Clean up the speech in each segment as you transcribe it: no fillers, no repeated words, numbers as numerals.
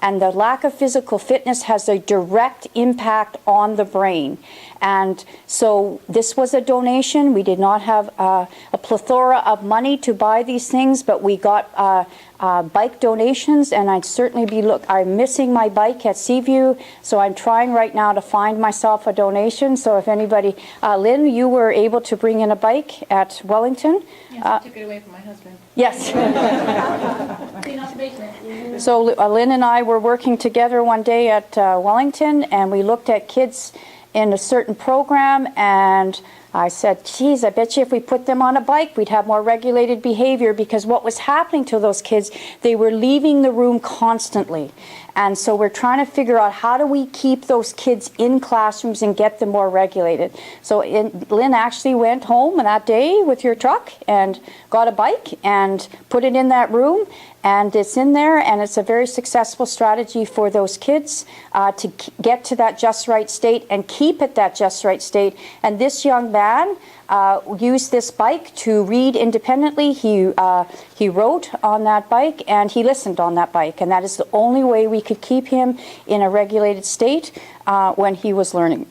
And the lack of physical fitness has a direct impact on the brain. And so this was a donation. We did not have a plethora of money to buy these things, but we got bike donations, and I'd certainly be I'm missing my bike at Seaview, so I'm trying right now to find myself a donation. So if anybody, Lynn, you were able to bring in a bike at Wellington. Yes, I took it away from my husband. Yes. Clean out the basement. So Lynn and I were working together one day at Wellington, and we looked at kids in a certain program, and I said, geez, I bet you if we put them on a bike, we'd have more regulated behavior, because what was happening to those kids, they were leaving the room constantly. And so we're trying to figure out how do we keep those kids in classrooms and get them more regulated. So Lynn actually went home that day with your truck and got a bike and put it in that room. And it's in there, and it's a very successful strategy for those kids to get to that just right state and keep it that just right state. And this young man used this bike to read independently. He wrote on that bike, and he listened on that bike. And that is the only way we could keep him in a regulated state when he was learning.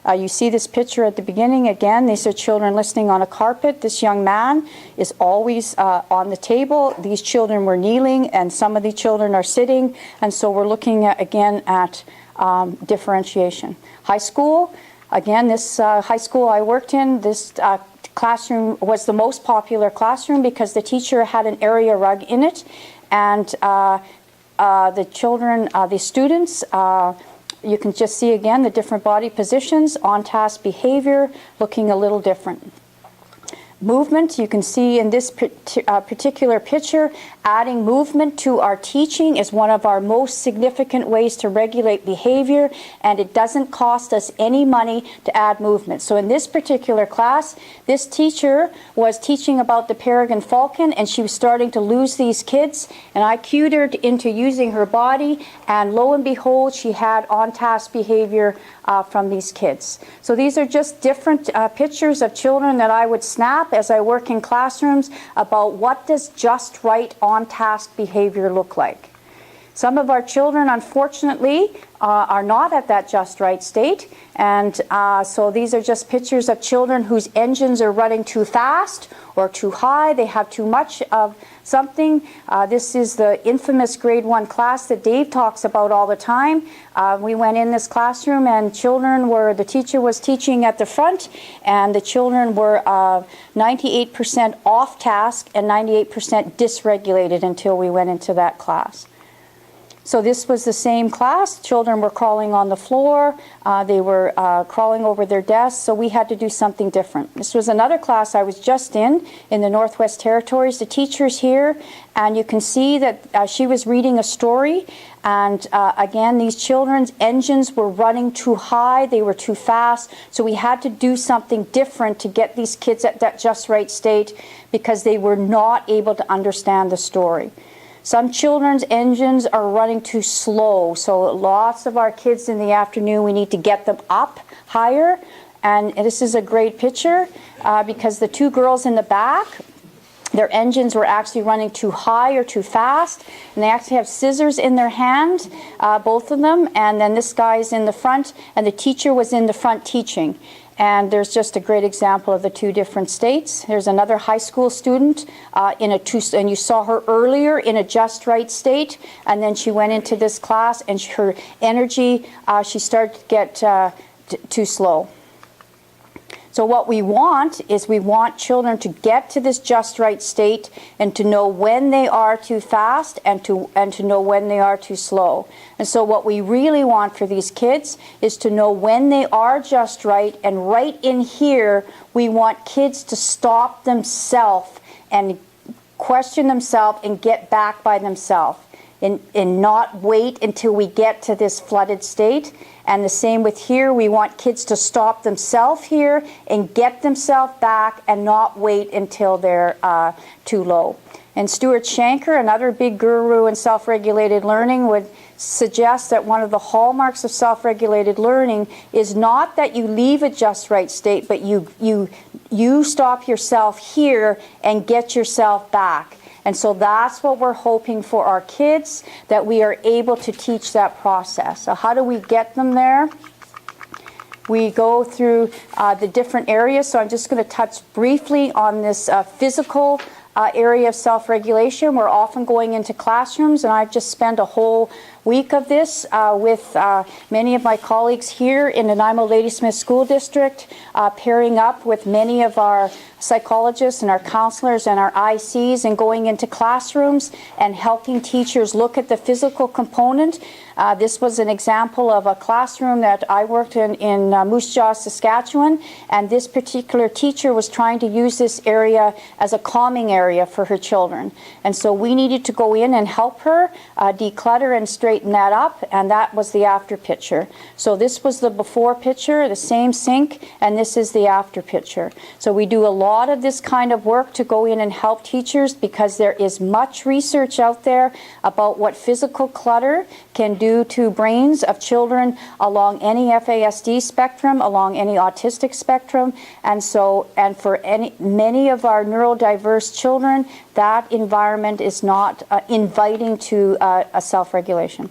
You see this picture at the beginning. Again, these are children listening on a carpet. This young man is always on the table. These children were kneeling, and some of the children are sitting. And so we're looking at, again at differentiation. High school, again, this high school I worked in, this classroom was the most popular classroom because the teacher had an area rug in it. And the children, the students, you can just see again the different body positions, on-task behavior looking a little different. Movement, you can see in this particular picture, adding movement to our teaching is one of our most significant ways to regulate behavior, and it doesn't cost us any money to add movement. So in this particular class, this teacher was teaching about the peregrine falcon, and she was starting to lose these kids, and I cued her into using her body, and lo and behold, she had on-task behavior from these kids. So these are just different pictures of children that I would snap as I work in classrooms about what does just right on-task behavior look like. Some of our children, unfortunately, are not at that just right state, and so these are just pictures of children whose engines are running too fast or too high. They have too much of something. This is the infamous grade 1 class that Dave talks about all the time. We went in this classroom, and the teacher was teaching at the front, and the children were 98% off task and 98% dysregulated until we went into that class. So this was the same class. Children were crawling on the floor. They were crawling over their desks, so we had to do something different. This was another class I was just in the Northwest Territories. The teacher's here, and you can see that she was reading a story. And again, these children's engines were running too high. They were too fast. So we had to do something different to get these kids at that just right state because they were not able to understand the story. Some children's engines are running too slow, so lots of our kids in the afternoon, we need to get them up higher. And this is a great picture because the two girls in the back, their engines were actually running too high or too fast, and they actually have scissors in their hand, both of them, and then this guy's in the front, and the teacher was in the front teaching. And there's just a great example of the two different states. There's another high school student and you saw her earlier in a just right state, and then she went into this class, and her energy, she started to get too slow. So what we want is we want children to get to this just right state and to know when they are too fast and to know when they are too slow. And so what we really want for these kids is to know when they are just right, and right in here we want kids to stop themselves and question themselves and get back by themselves and not wait until we get to this flooded state. And the same with here, we want kids to stop themselves here and get themselves back and not wait until they're too low. And Stuart Shanker, another big guru in self-regulated learning, would suggest that one of the hallmarks of self-regulated learning is not that you leave a just right state, but you stop yourself here and get yourself back. And so that's what we're hoping for our kids, that we are able to teach that process. So how do we get them there? We go through the different areas. So I'm just going to touch briefly on this physical area of self-regulation. We're often going into classrooms, and I've just spent a whole week of this with many of my colleagues here in the Nanaimo Ladysmith School District, pairing up with many of our psychologists and our counselors and our ICs, and going into classrooms and helping teachers look at the physical component. This was an example of a classroom that I worked in Moose Jaw, Saskatchewan, and this particular teacher was trying to use this area as a calming area for her children. And so we needed to go in and help her declutter and straighten that up, and that was the after picture. So this was the before picture, the same sink, and this is the after picture. So we do a lot of this kind of work to go in and help teachers, because there is much research out there about what physical clutter can do to brains of children along any FASD spectrum, along any autistic spectrum, and for many of our neurodiverse children, that environment is not inviting to a self-regulation.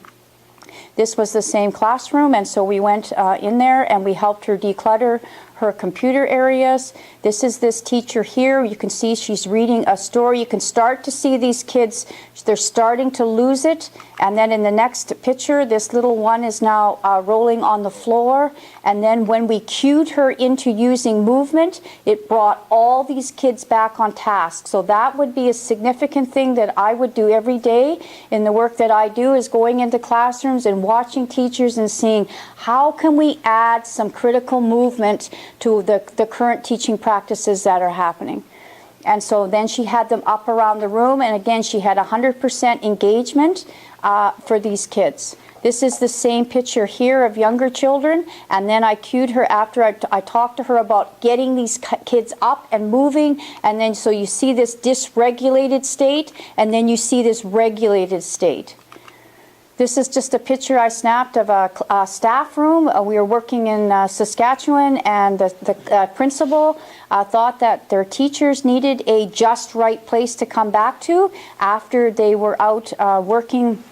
This was the same classroom, and so we went in there and we helped her declutter her computer areas. This is this teacher here. You can see she's reading a story. You can start to see these kids, they're starting to lose it. And then in the next picture, this little one is now rolling on the floor. And then when we cued her into using movement, it brought all these kids back on task. So that would be a significant thing that I would do every day in the work that I do, is going into classrooms and watching teachers and seeing how can we add some critical movement to the current teaching practices that are happening. And so then she had them up around the room, and again she had 100% engagement for these kids. This is the same picture here of younger children, and then I cued her after I talked to her about getting these kids up and moving, and then so you see this dysregulated state, and then you see this regulated state. This is just a picture I snapped of a staff room. We were working in Saskatchewan, and the principal thought that their teachers needed a just right place to come back to after they were out working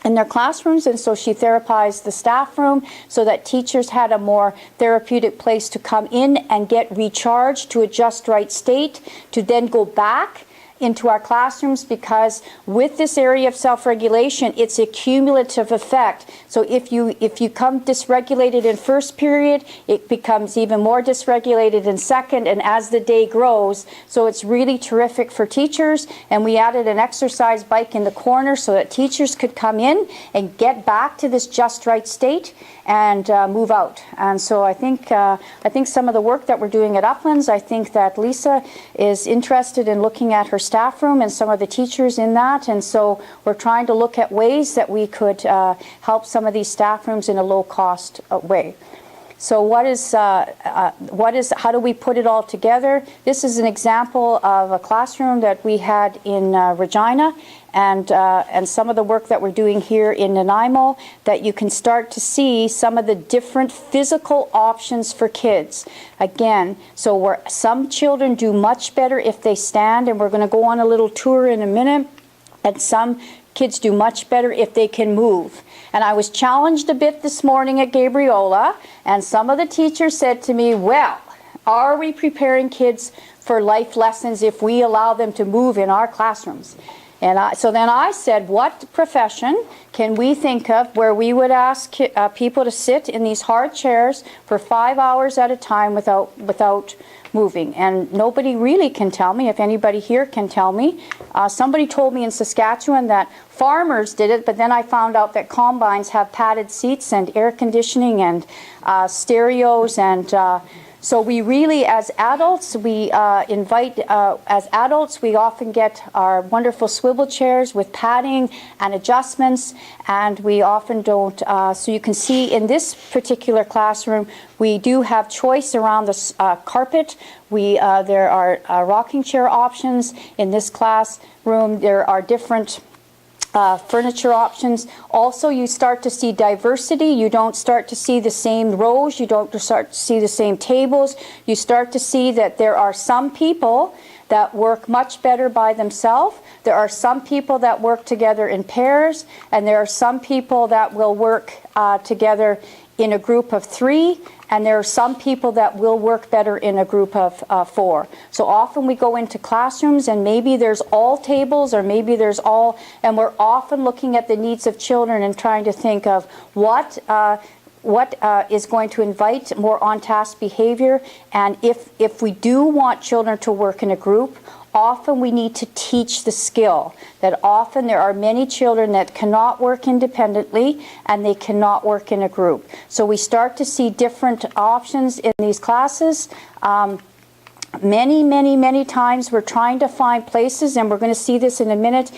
in their classrooms, and so she therapized the staff room so that teachers had a more therapeutic place to come in and get recharged to a just right state, to then go back into our classrooms, because with this area of self-regulation, it's a cumulative effect. So if you come dysregulated in first period, it becomes even more dysregulated in second, and as the day grows. So it's really terrific for teachers, and we added an exercise bike in the corner so that teachers could come in and get back to this just right state and move out. And so I think some of the work that we're doing at Uplands, I think that Lisa is interested in looking at her staff room and some of the teachers in that, and so we're trying to look at ways that we could help some of these staff rooms in a low-cost way. So how do we put it all together? This is an example of a classroom that we had in Regina, and some of the work that we're doing here in Nanaimo, that you can start to see some of the different physical options for kids. Again, so where some children do much better if they stand, and we're going to go on a little tour in a minute, and some kids do much better if they can move. And I was challenged a bit this morning at Gabriola, and some of the teachers said to me, well, are we preparing kids for life lessons if we allow them to move in our classrooms? And so then I said, what profession can we think of where we would ask people to sit in these hard chairs for 5 hours at a time without moving? And nobody really can tell me. If anybody here can tell me. Somebody told me in Saskatchewan that farmers did it, but then I found out that combines have padded seats and air conditioning and stereos, and so we really, as adults, we we often get our wonderful swivel chairs with padding and adjustments, and we often don't. So you can see in this particular classroom, we do have choice around the carpet. There are rocking chair options in this classroom. There are different furniture options. Also, you start to see diversity. You don't start to see the same rows. You don't start to see the same tables. You start to see that there are some people that work much better by themselves. There are some people that work together in pairs, and there are some people that will work together in a group of 3, and there are some people that will work better in a group of 4. So often we go into classrooms and maybe there's all tables or maybe there's all, and we're often looking at the needs of children and trying to think of what is going to invite more on-task behavior. And if we do want children to work in a group, often we need to teach the skill. That often there are many children that cannot work independently and they cannot work in a group. So we start to see different options in these classes. Many times we're trying to find places, and we're going to see this in a minute.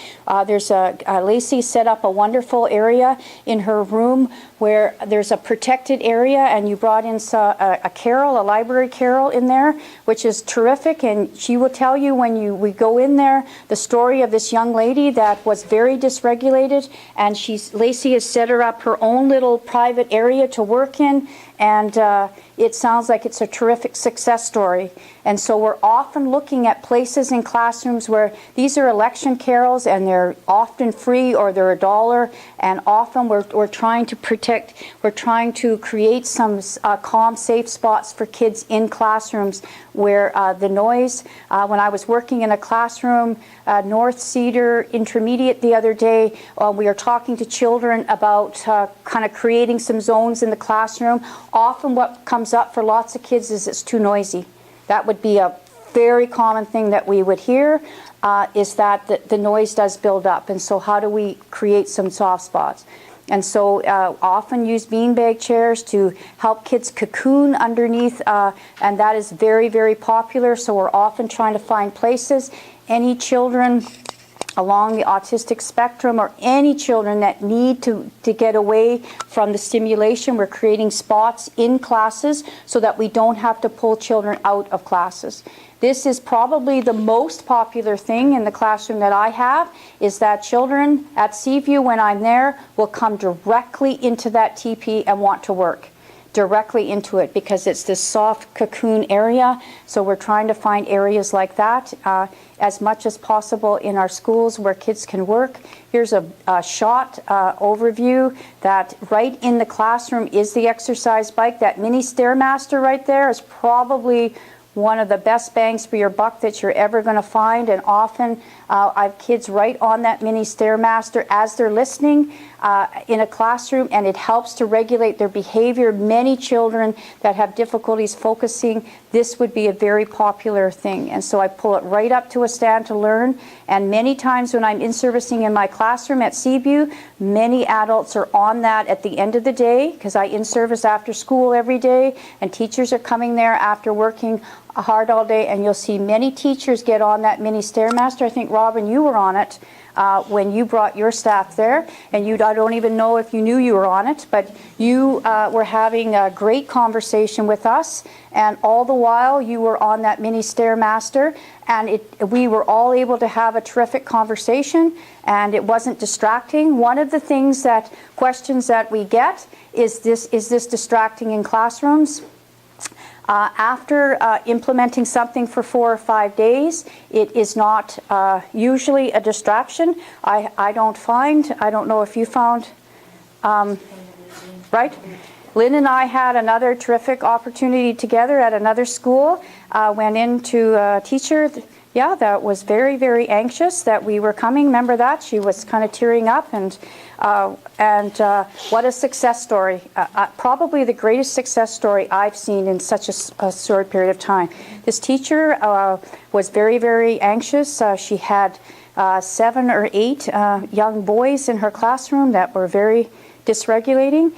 There's Lacey set up a wonderful area in her room where there's a protected area, and you brought in a carol, a library carol in there, which is terrific. And she will tell you when we go in there the story of this young lady that was very dysregulated, and Lacey has set her up her own little private area to work in. And it sounds like it's a terrific success story. And so we're often looking at places in classrooms where these are election carols and they're often free or they're $1. And often we're trying to we're trying to create some calm, safe spots for kids in classrooms where the noise, when I was working in a classroom, North Cedar Intermediate the other day, we were talking to children about kind of creating some zones in the classroom. Often what comes up for lots of kids is it's too noisy. That would be a very common thing that we would hear, is that the noise does build up. And so how do we create some soft spots? And so often use beanbag chairs to help kids cocoon underneath, and that is very popular. So we're often trying to find places. Any children along the autistic spectrum or any children that need to get away from the stimulation, we're creating spots in classes so that we don't have to pull children out of classes. This is probably the most popular thing in the classroom that I have, is that children at Seaview, when I'm there, will come directly into that TP and want to work directly into it because it's this soft cocoon area. So we're trying to find areas like that as much as possible in our schools where kids can work. Here's a shot overview that right in the classroom is the exercise bike. That mini Stairmaster right there is probably one of the best bangs for your buck that you're ever going to find. And often I have kids right on that mini Stairmaster as they're listening in a classroom, and it helps to regulate their behavior. Many children that have difficulties focusing, this would be a very popular thing. And so I pull it right up to a stand to learn. And many times when I'm in-servicing in my classroom at Seaview, many adults are on that at the end of the day, because I in-service after school every day, and teachers are coming there after working hard all day, and you'll see many teachers get on that mini Stairmaster. I think, Robin, you were on it when you brought your staff there, and I don't even know if you knew you were on it, but you were having a great conversation with us, and all the while you were on that mini Stairmaster, and we were all able to have a terrific conversation, and it wasn't distracting. One of the questions that we get is this distracting in classrooms? After implementing something for 4 or 5 days, it is not usually a distraction. I don't know if you found, right? Lynn and I had another terrific opportunity together at another school. Went into a teacher, that was very anxious that we were coming. Remember that? She was kind of tearing up, and what a success story. Probably the greatest success story I've seen in such a short period of time. This teacher was very anxious. She had 7 or 8 young boys in her classroom that were very dysregulating.